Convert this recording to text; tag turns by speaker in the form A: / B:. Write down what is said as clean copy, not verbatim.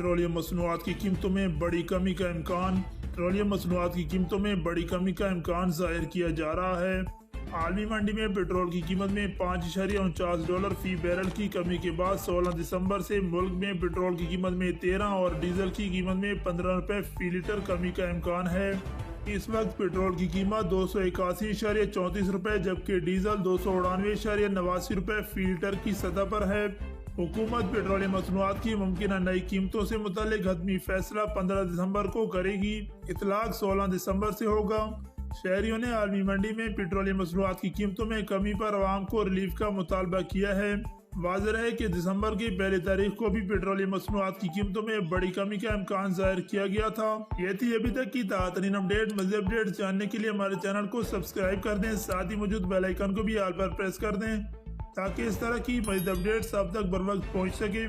A: Petroleum मसनूआत की कीमतों में बड़ी कमी का इम्कान। पेट्रोलियम मसनूआत की कीमतों में बड़ी कमी का इम्कान जाहिर किया जा रहा है। आलमी मंडी में पेट्रोल की कीमत में $5.49 फी बैरल की कमी के बाद 16 दिसंबर से मुल्क में पेट्रोल की कीमत में 13 और डीजल की कीमत में 15 रुपए फी लीटर कमी का इम्कान है। इस वक्त पेट्रोल की कीमत 281.34 रुपए जबकि डीजल 299.89 रुपए फी लीटर की सतह पर है। हुकूमत पेट्रोलियम मसनूआत की मुमकिन नई कीमतों से मुतालिक हतमी फैसला 15 दिसंबर को करेगी। इतलाक 16 दिसंबर से होगा। शहरियों ने आलमी मंडी में पेट्रोलियम मसनूआत की कीमतों में कमी पर आवाम को रिलीफ का मुतालबा किया है। वाज़ेह है कि दिसंबर की पहली तारीख को भी पेट्रोलियम मसनूआत की कीमतों में बड़ी कमी का इम्कान जाहिर किया गया था। ये थी अभी तक की ताज़ा अपडेट। मज़ीद अपडेट जानने के लिए हमारे चैनल को सब्सक्राइब कर दें, साथ ही मौजूद बेल आइकन को भी ऑल पर प्रेस कर दें ताकि इस तरह की मज़ीद अपडेट्स आप तक बर वक्त पहुँच सके।